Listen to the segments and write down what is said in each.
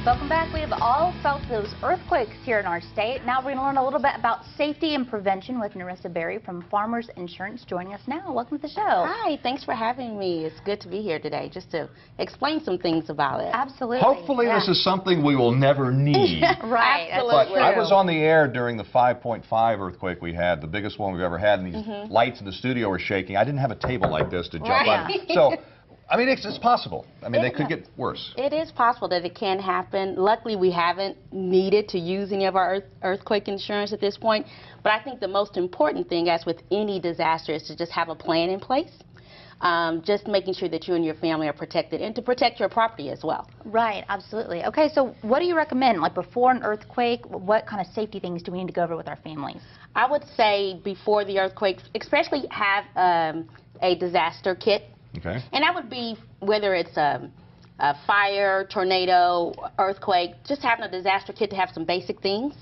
Welcome back. We have all felt those earthquakes here in our state. Now we're going to learn a little bit about safety and prevention with Narissa Berry from Farmers Insurance joining us now. Welcome to the show. Hi, thanks for having me. It's good to be here today just to explain some things about it. Absolutely. Hopefully this is something we will never need. Right. Absolutely. But I was on the air during the 5.5 earthquake we had, the biggest one we've ever had, and these lights in the studio were shaking. I didn't have a table like this to jump on. So, I mean, it's possible. I mean, they could get worse. It is possible that it can happen. Luckily, we haven't needed to use any of our earthquake insurance at this point. But I think the most important thing, as with any disaster, is to just have a plan in place. Just making sure that you and your family are protected and to protect your property as well. Right, absolutely. Okay, so what do you recommend? Like before an earthquake, what kind of safety things do we need to go over with our families? I would say before the earthquake, especially have a disaster kit. Okay. And that would be whether it's a fire, tornado, earthquake, just having a disaster kit to have some basic things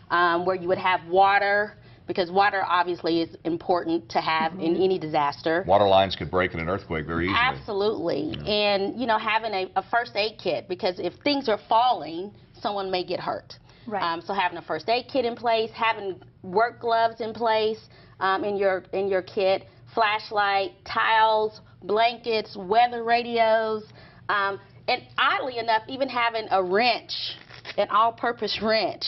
where you would have water, because water obviously is important to have in any disaster. Water lines could break in an earthquake very easily. Absolutely. And, you know, having a first aid kit, because if things are falling, someone may get hurt. Right. So having a first aid kit in place, having work gloves in place in your kit, flashlight, towels, blankets, weather radios, and oddly enough, even having a wrench, an all-purpose wrench,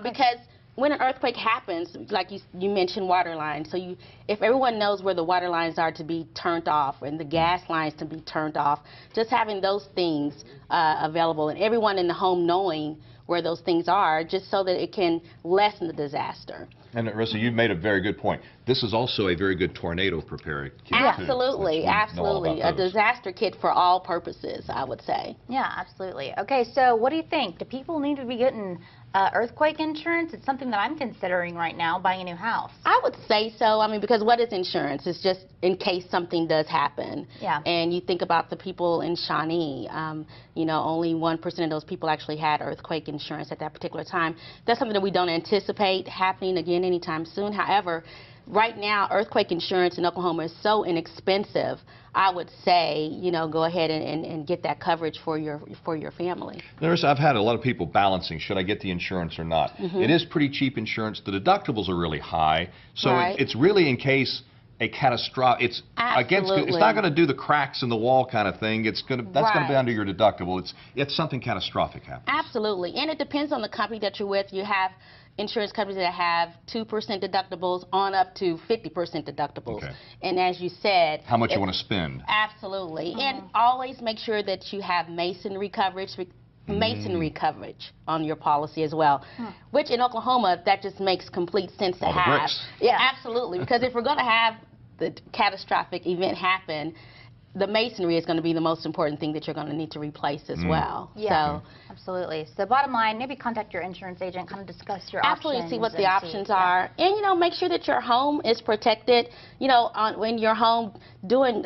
because when an earthquake happens, like you mentioned water lines, so if everyone knows where the water lines are to be turned off and the gas lines to be turned off, just having those things available and everyone in the home knowing where those things are, just so that it can lessen the disaster. And Narissa, you've made a very good point. This is also a very good tornado preparing kit. Absolutely, absolutely. A disaster kit for all purposes, I would say. Yeah, absolutely. Okay, so what do you think? Do people need to be getting earthquake insurance? It's something that I'm considering right now, buying a new house. I would say so. I mean, because what is insurance? It's just in case something does happen. Yeah. And you think about the people in Shawnee, you know, only 1% of those people actually had earthquake insurance at that particular time. That's something that we don't anticipate happening again anytime soon. However, right now, earthquake insurance in Oklahoma is so inexpensive. I would say, you know, go ahead and get that coverage for your family. Narissa, I've had a lot of people balancing, should I get the insurance or not? It is pretty cheap insurance. The deductibles are really high. So it's really in case a catastrophic, it's not going to do the cracks in the wall kind of thing. That's going to be under your deductible. It's something catastrophic happens. Absolutely. And it depends on the company that you're with. You have insurance companies that have 2% deductibles on up to 50% deductibles. Okay. And as you said, how much you want to spend. Absolutely. And always make sure that you have masonry coverage on your policy as well, which in Oklahoma, that just makes complete sense to have. Bricks. Yeah, absolutely, because if we're going to have the catastrophic event happen, the masonry is going to be the most important thing that you're going to need to replace as well. Yeah, absolutely. So bottom line, maybe contact your insurance agent, kind of discuss your options. Absolutely, see what the options are. And, you know, make sure that your home is protected. You know, when your home doing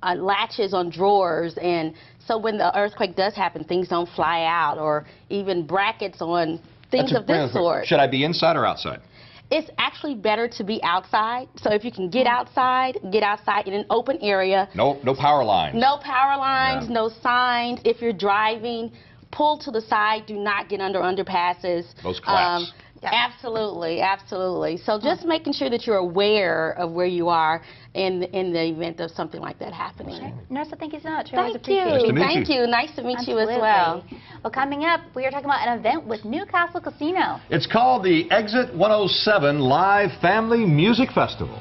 latches on drawers, and so when the earthquake does happen, things don't fly out, or even brackets on things of this sort. Should I be inside or outside? It's actually better to be outside. So if you can get outside in an open area. No power lines. No power lines, no signs. If you're driving, pull to the side. Do not get under underpasses. Those collapse. Absolutely, absolutely. So just making sure that you're aware of where you are in the event of something like that happening. Sure. Narissa, thank you so much. Thank you. Thank you. Nice to meet you as well. Well, coming up, we are talking about an event with Newcastle Casino. It's called the Exit 107 Live Family Music Festival.